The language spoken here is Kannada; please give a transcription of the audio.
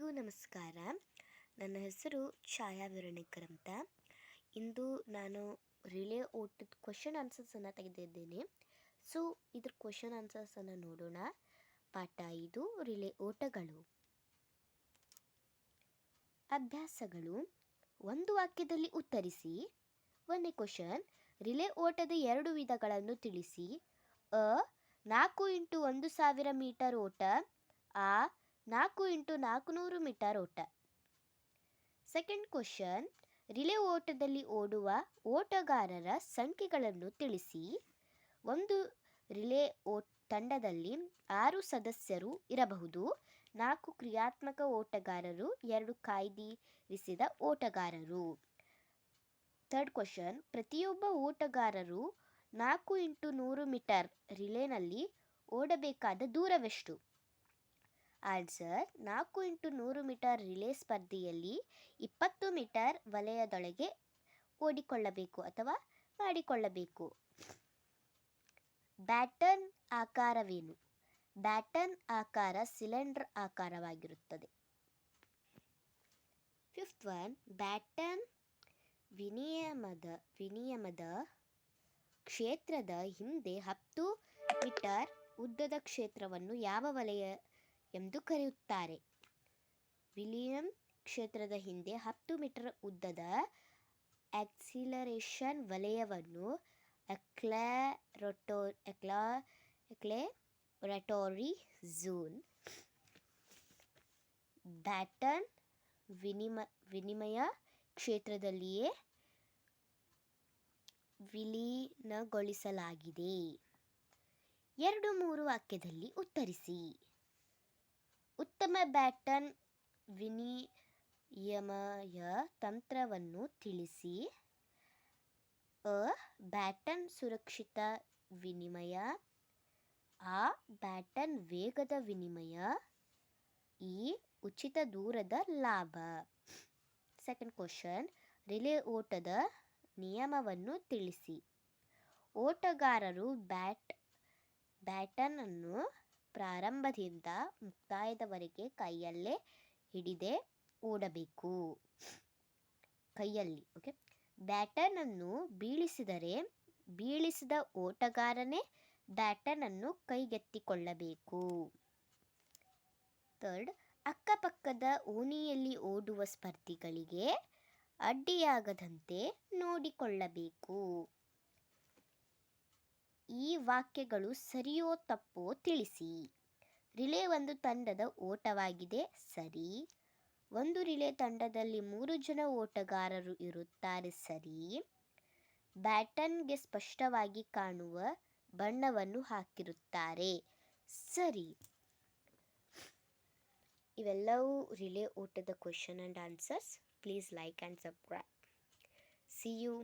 ಎಲ್ಲರಿಗೂ ನಮಸ್ಕಾರ. ನನ್ನ ಹೆಸರು ಛಾಯಾ ವಿರಣೇಕರ್ ಅಂತ. ಇಂದು ನಾನು ರಿಲೇ ಓಟದ ಕ್ವಶನ್ ಆನ್ಸರ್ಸನ್ನು ತೆಗೆದಿದ್ದೇನೆ. ಸೊ ಇದ್ರ ಕ್ವಶನ್ ಆನ್ಸರ್ಸನ್ನು ನೋಡೋಣ. ಪಾಠ 5 ರಿಲೇ ಓಟಗಳು. ಅಭ್ಯಾಸಗಳು. ಒಂದು ವಾಕ್ಯದಲ್ಲಿ ಉತ್ತರಿಸಿ. ಒಂದನೇ ಕ್ವಶನ್, ರಿಲೇ ಓಟದ 2 ವಿಧಗಳನ್ನು ತಿಳಿಸಿ. 4 × 1000 ಮೀಟರ್ ಓಟ. 4 × 400 ಮೀಟರ್ ಓಟ. ಸೆಕೆಂಡ್ ಕ್ವಶನ್, ರಿಲೇ ಓಟದಲ್ಲಿ ಓಡುವ ಓಟಗಾರರ ಸಂಖ್ಯೆಗಳನ್ನು ತಿಳಿಸಿ. ಒಂದು ರಿಲೇ ತಂಡದಲ್ಲಿ 6 ಸದಸ್ಯರು ಇರಬಹುದು. 4 ಕ್ರಿಯಾತ್ಮಕ ಓಟಗಾರರು, 2 ಕಾಯ್ದಿರಿಸಿದ ಓಟಗಾರರು. ಥರ್ಡ್ ಕ್ವಶನ್, ಪ್ರತಿಯೊಬ್ಬ ಓಟಗಾರರು 4 × 100 ಮೀಟರ್ ರಿಲೇನಲ್ಲಿ ಓಡಬೇಕಾದ ದೂರವೆಷ್ಟು? ಆನ್ಸರ್, 4 × 100 ಮೀಟರ್ ರಿಲೇ ಸ್ಪರ್ಧೆಯಲ್ಲಿ 20 ಮೀಟರ್ ವಲಯದೊಳಗೆ ಓಡಿಕೊಳ್ಳಬೇಕು ಅಥವಾ ಮಾಡಿಕೊಳ್ಳಬೇಕು. ಬ್ಯಾಟನ್ ಆಕಾರವೇನು? ಬ್ಯಾಟನ್ ಆಕಾರ ಸಿಲಿಂಡರ್ ಆಕಾರವಾಗಿರುತ್ತದೆ. ಫಿಫ್ತ್ ಒನ್, ಬ್ಯಾಟನ್ ವಿನಿಮಯದ ಕ್ಷೇತ್ರದ ಹಿಂದೆ 10 ಮೀಟರ್ ಉದ್ದದ ಕ್ಷೇತ್ರವನ್ನು ಯಾವ ವಲಯ ಎಂದು ಕರೆಯುತ್ತಾರೆ? ವಿಲಿಯಂ ಕ್ಷೇತ್ರದ ಹಿಂದೆ 10 ಮೀಟರ್ ಉದ್ದದ ಆಕ್ಸಿಲರೇಷನ್ ವಲಯವನ್ನು ಎಕ್ಸಲರೇಟರಿ ಝೋನ್. ಬ್ಯಾಟನ್ ವಿನಿಮಯ ಕ್ಷೇತ್ರದಲ್ಲಿಯೇ ವಿಲೀನಗೊಳಿಸಲಾಗಿದೆ. 2-3 ವಾಕ್ಯದಲ್ಲಿ ಉತ್ತರಿಸಿ. ಉತ್ತಮ ಬ್ಯಾಟನ್ ವಿನಿಮಯ ತಂತ್ರವನ್ನು ತಿಳಿಸಿ. ಬ್ಯಾಟನ್ ಸುರಕ್ಷಿತ ವಿನಿಮಯ. ಬ್ಯಾಟನ್ ವೇಗದ ವಿನಿಮಯ. ಉಚಿತ ದೂರದ ಲಾಭ. ಸೆಕೆಂಡ್ ಕ್ವಶನ್, ರಿಲೇ ಓಟದ ನಿಯಮವನ್ನು ತಿಳಿಸಿ. ಓಟಗಾರರು ಬ್ಯಾಟನ್ ಅನ್ನು ಪ್ರಾರಂಭದಿಂದ ಮುಕ್ತಾಯದವರೆಗೆ ಕೈಯಲ್ಲೇ ಹಿಡಿದೇ ಓಡಬೇಕು. ಓಕೆ. ಬ್ಯಾಟನ್ ಅನ್ನು ಬೀಳಿಸಿದರೆ ಬೀಳಿಸಿದ ಓಟಗಾರನೇ ಬ್ಯಾಟನ್ ಅನ್ನು ಕೈಗೆತ್ತಿಕೊಳ್ಳಬೇಕು. ಥರ್ಡ್, ಅಕ್ಕಪಕ್ಕದ ಓಣಿಯಲ್ಲಿ ಓಡುವ ಸ್ಪರ್ಧಿಗಳಿಗೆ ಅಡ್ಡಿಯಾಗದಂತೆ ನೋಡಿಕೊಳ್ಳಬೇಕು. ಈ ವಾಕ್ಯಗಳು ಸರಿಯೋ ತಪ್ಪೋ ತಿಳಿಸಿ. ರಿಲೇ ಒಂದು ತಂಡದ ಓಟವಾಗಿದೆ. ಸರಿ. ಒಂದು ರಿಲೇ ತಂಡದಲ್ಲಿ 3 ಜನ ಓಟಗಾರರು ಇರುತ್ತಾರೆ. ಸರಿ. ಬ್ಯಾಟನ್ಗೆ ಸ್ಪಷ್ಟವಾಗಿ ಕಾಣುವ ಬಣ್ಣವನ್ನು ಹಾಕಿರುತ್ತಾರೆ. ಸರಿ. ಇವೆಲ್ಲವೂ ರಿಲೇ ಓಟದ question and answers. Please like and subscribe. See you.